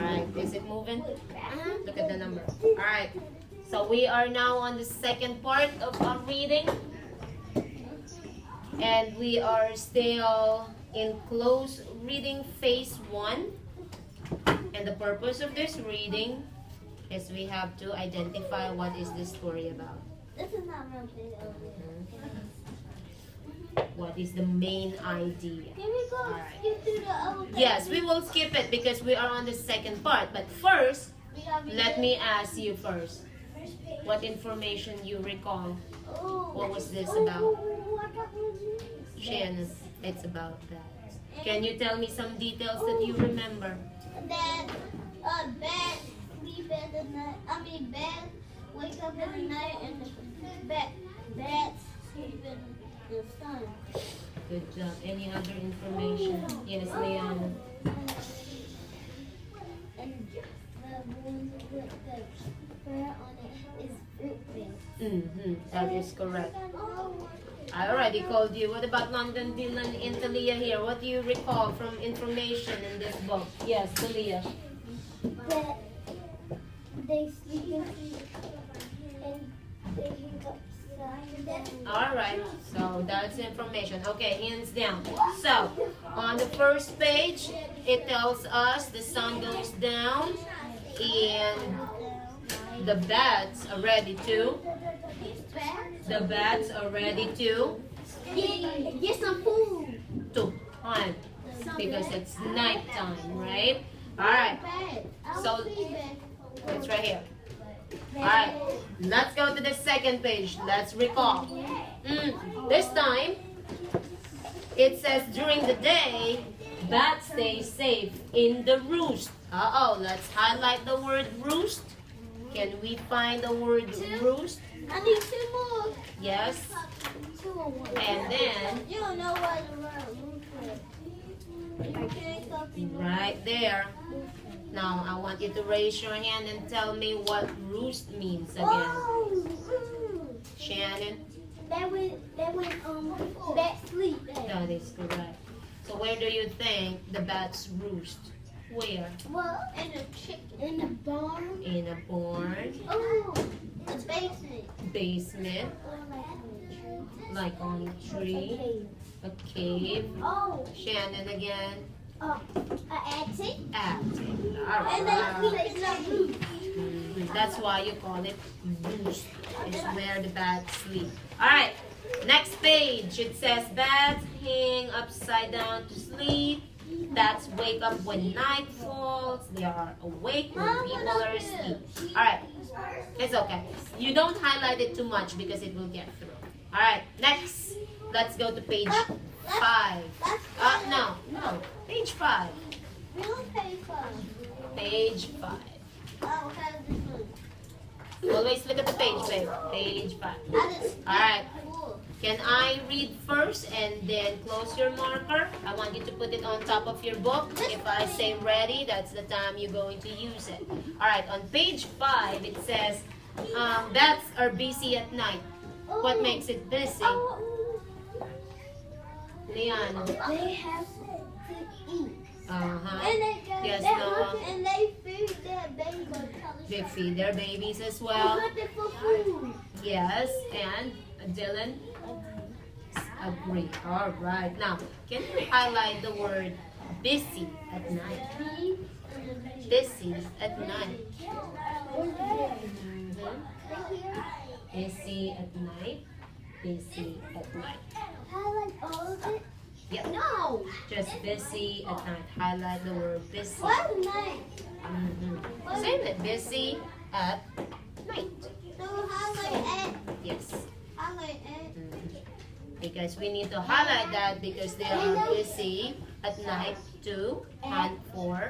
Alright, is it moving? Look at the number. Alright, so we are now on the second part of our reading. And we are still in close reading phase 1. And the purpose of this reading is we have to identify what is this story about. This is not real big. What is the main idea? Can we go skip through the other page? Yes, we will skip it because we are on the second part. But first, let me ask you first. What information you recall? What was this about? Shannon, it's about that. Can you tell me some details that you remember? That bad sleep at the night. I mean, bad wake up in the night and bad sleep in the sun. Good job. Any other information? Yes, Leon. And the one with the prayer on it is fruit-based. That is correct. I already called you. What about London, Dylan, and Talia here? What do you recall from information in this book? Yes, Talia. That they sleep and they wake up. Alright, so that's information. Okay, hands down. So, on the first page, it tells us the sun goes down and the bats are ready to. The bats are ready to get some food. To hunt because it's nighttime, right? Alright, so it's right here. Alright, let's go to the second page. Let's recall. This time, it says during the day, bats stay safe in the roost. Let's highlight the word roost. Can we find the word roost? I need 2 more. Yes. 2 or 1. And then, you don't know what the word roost is. right there. Now, I want you to raise your hand and tell me what roost means again. Shannon? That went bat sleep. That is correct. So where do you think the bats roost? Where? Well, in a barn. In a barn. Oh, a basement. Basement. Like on a tree. A cave. Oh. Shannon again. An attic. Attic. And they sleep in a roof. That's why you call it roost. It's where the bats sleep. Alright, next page. It says bats hang upside down to sleep. Bats wake up when night falls. They are awake when people are asleep. Alright, it's okay. You don't highlight it too much because it will get through. Alright, next. Let's go to page 5. No. Page 5. Page 5. Page 5. Oh, Always look at the page, babe. Page 5. Alright. Can I read first and then close your marker? I want you to put it on top of your book. If I say ready, that's the time you're going to use it. Alright, on page 5, it says, bats are busy at night. What makes it busy? Leon. They have to eat. Yes, no. And they feed their babies. They feed their babies as well. For food. Yes, and Dylan? Agree. All right. Now, can you highlight the word busy at night? Busy at night. Busy at night. Busy at night. Highlight all of it? Yeah. No. Just busy at night. Highlight the word busy. What night? Same it. Busy at night. So highlight at? Yes. Highlight at? Because we need to highlight that because they are busy at night to hunt for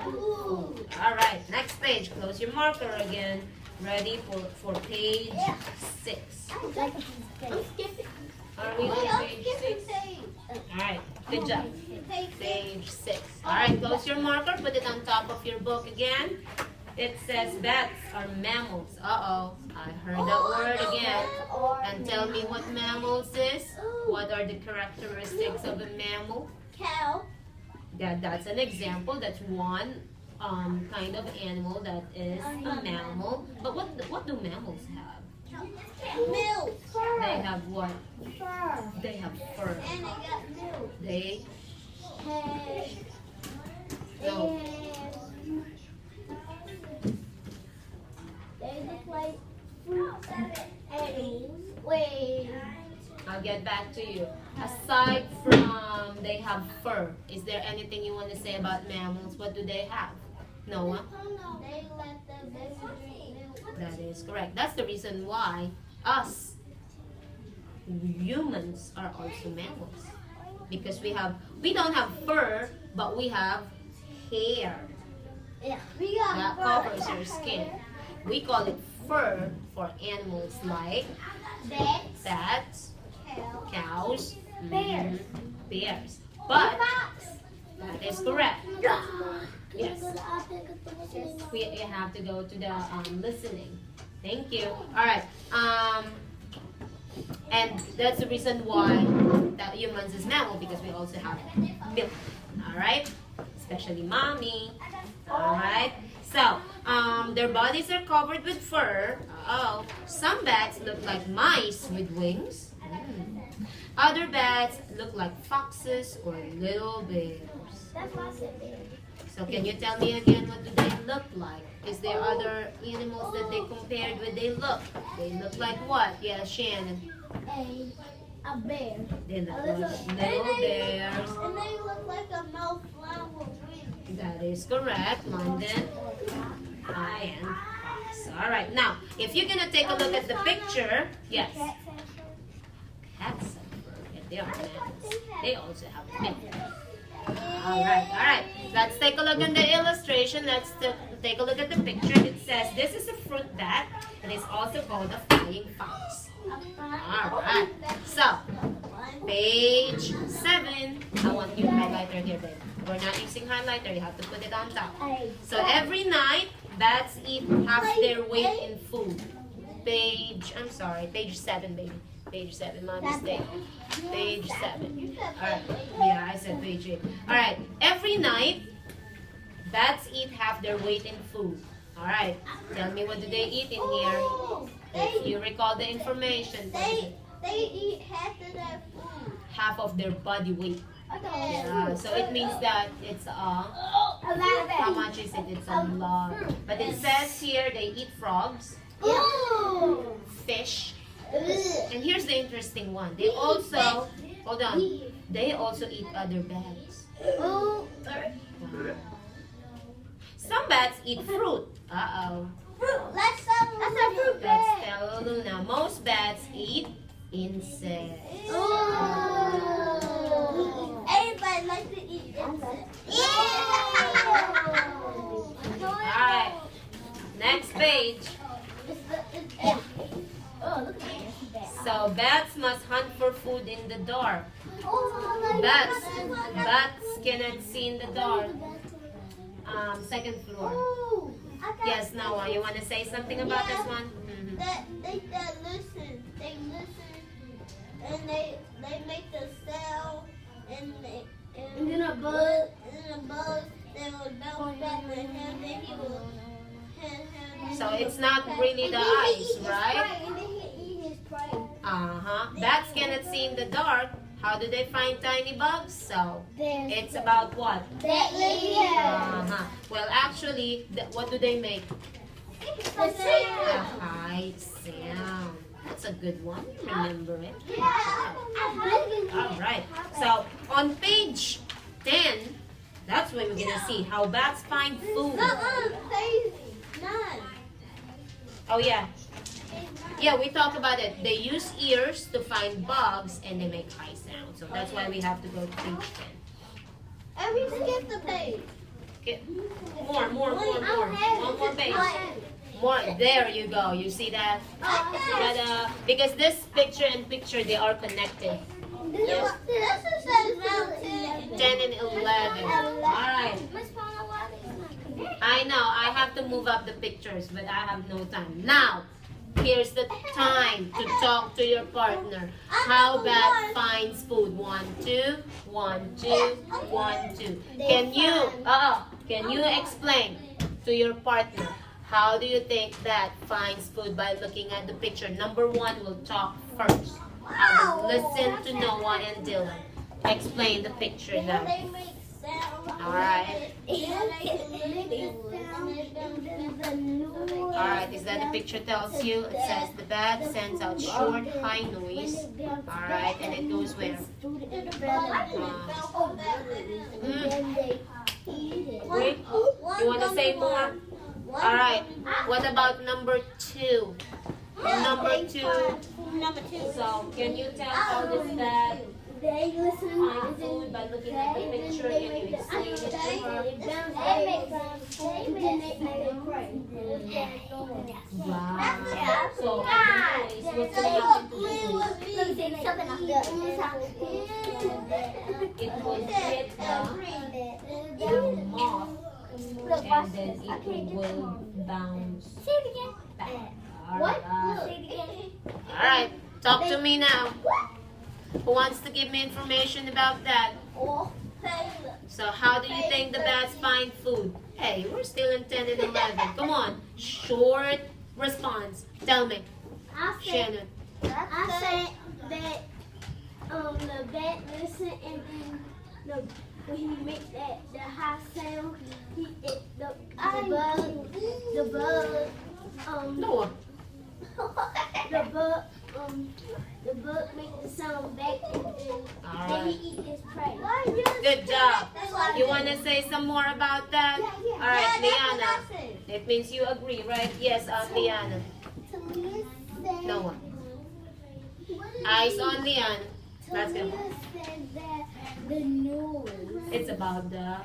food. Alright, next page. Close your marker again. Ready for page 6. I'm skipping. Are we on page 6? Alright, good job. Page 6. Alright, close your marker. Put it on top of your book again. It says bats are mammals. I heard that word again. And tell me what mammals is. What are the characteristics of a mammal? Cow. That's an example. That's one kind of animal that is a mammal. But what do mammals have? Milk. They have what? Fur. They have fur. And they got milk. They No. They look like fruit animals. Wait. I'll get back to you. Aside from they have fur, is there anything you want to say about mammals? What do they have? Noah? They let the baby drink milk. That is correct. That's the reason why us humans are also mammals. Because we don't have fur, but we have hair Yeah. We got that covers your skin. We call it fur for animals like bats, cows, Bears. bears. But that is correct. Yes. We have to go to the listening. Thank you. All right. And that's the reason why that humans is mammal, because we also have milk. All right. Especially mommy. All right. So their bodies are covered with fur. Oh, some bats look like mice with wings. Other bats look like foxes or little bears. That's what I said. So can you tell me again, what do they look like? Is there other animals that they compared with? They look like what? Yeah, Shannon. A bear. They look A like little bears. And they look like a mouthful with wings. That is correct, London. And fox. All right. Now, if you're gonna take a look at the picture, yes. Cats have fur. Yeah, they are mammals. They also have milk. All right. Let's take a look at the illustration. Let's take a look at the picture. It says this is a fruit bat. It is also called a flying fox. All right. So, page 7. I want your highlighter here, babe. We're not using highlighter. You have to put it on top. So every night, bats eat half their weight in food. Page 7, baby. Page 7, my mistake. Page 7. Alright. Yeah, I said page 8. Alright. Every night, bats eat half their weight in food. Alright. Tell me, what do they eat in here? If you recall the information. They eat half of their food. Half of their body weight. Yeah, so it means that it's how much is it? It's a lot. But it says here they eat frogs, fish, and here's the interesting one. They also, hold on, they also eat other bats. Some bats eat fruit. Uh-oh. That's a fruit Let's tell Luna. Most bats eat insects. Everybody likes to eat insects. Alright. Next page. So bats must hunt for food in the dark. Bats cannot see in the dark. Second floor. Yes, Noah, you want to say something about this one? They listen. They listen, and they make the sound, and then a buzz. They will bounce back to him, then he will. So it's not really the eyes, right? And then he eat his prey. Bats cannot see in the dark. How do they find tiny bugs? So it's about what? Well, actually, what do they make? The sound. A high sound. That's a good one. Remember it. All right. So on page 10, that's where we're gonna see how bats find food. Oh yeah. Yeah, we talked about it. They use ears to find bugs and they make high sound. So that's why we have to go to page 10. And we skip the page. Okay. More. One more page. More. There you go. You see that? Because this picture and picture, they are connected. Yes. 10 and 11. Alright. I know. I have to move up the pictures, but I have no time. Now, here's the time to talk to your partner. How bat finds food? 1, 2, 1, 2, 1, 2. Can you? Can you explain to your partner how do you think bat finds food by looking at the picture? Number one will talk first. I will listen to Noah and Dylan. Explain the picture now. Alright. Alright, is that the picture tells you? It says the bat sends out short, high noise. Alright, and it goes where? Wait, you want to say more? Alright, what about number two? Number two. So, can you tell how this bat find food by looking at the picture? Can you explain it to her? Wow. So, what's going to happen to the noise? It will hit the moth, and then it will bounce back. Alright, talk to me now. Who wants to give me information about that? So how do you think the bats find food? Hey, we're still in 10 and 11. Come on, short response. Tell me, Shannon. I say that the bat listen and then when he makes the high sound, the bug make the sound back and then he eat his prey. Good job. You want to say some more about that? All right, Liana. It means you agree, right? Yes, Liana. Noah. Eyes on Liana. Let's go. The noise. It's about the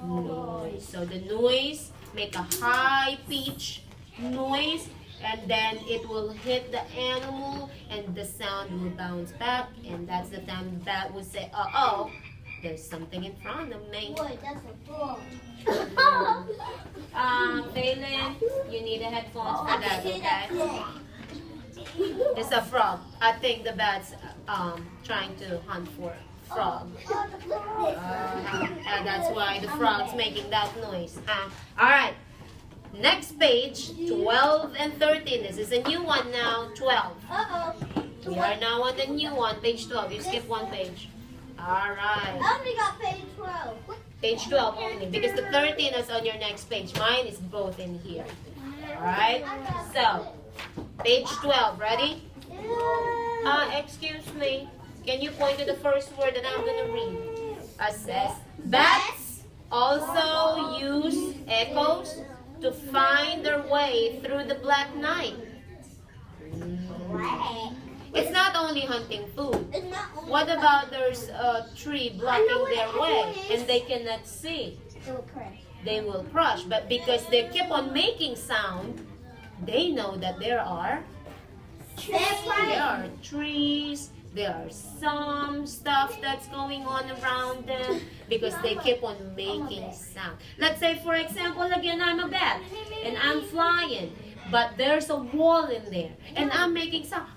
noise. So the noise make a high pitch noise, and then it will hit the animal and the sound will bounce back, and that's the time the bat will say, uh-oh, there's something in front of me. Boy, that's a frog. Phelan, you need a headphones for that, okay? It's a frog. I think the bat's trying to hunt for a frog. And that's why the frog's making that noise. Alright. Next page, 12 and 13. This is a new one now, 12. We are now on the new one, page 12. You skip one page. Alright. I only got page 12. Page 12 only, because the 13 is on your next page. Mine is both in here. Alright? So, page 12, ready? Excuse me. Can you point to the first word that I'm going to read? It says, bats also use echoes to find their way through the black night. It's not only hunting food. What about there's a tree blocking their way and they cannot see? They will crush. But because they keep on making sound, they know that there are trees, there are some stuff that's going on around them because they keep on making sound. Let's say, for example, again, I'm a bat and I'm flying, but there's a wall in there and I'm making sound.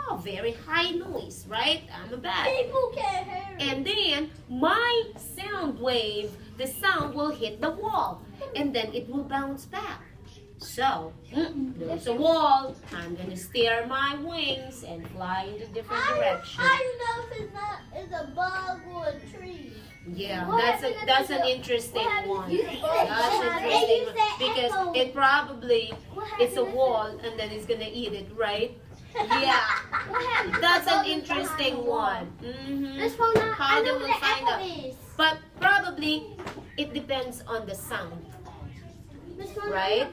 Oh, very high noise, right? I'm a bat. People can't hear it. And then my sound wave, the sound will hit the wall and then it will bounce back. So, there's a wall. I'm going to steer my wings and fly in a different direction. How do you know if it's a bug or a tree? Yeah, that's an interesting one. That's interesting one. Because it probably, it's a wall and then it's going to eat it, right? Yeah, that's an interesting one. How do we find out? But probably, it depends on the sound. Right?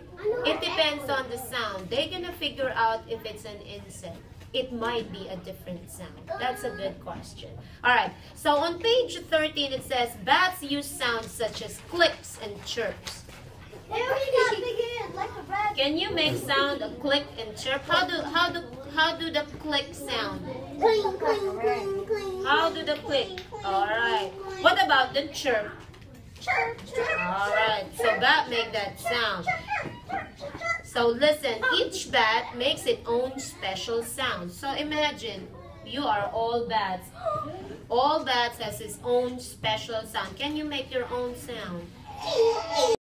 It depends on the sound. They're gonna figure out if it's an insect. It might be a different sound. That's a good question. Alright, so on page 13 it says, bats use sounds such as clicks and chirps. Can you make sound a click and chirp? How do the click sound? Cling, cling, cling, cling. How do the click? Alright. What about the chirp? Alright, so bat make that sound. So listen, each bat makes its own special sound. So imagine, you are all bats. All bats has its own special sound. Can you make your own sound?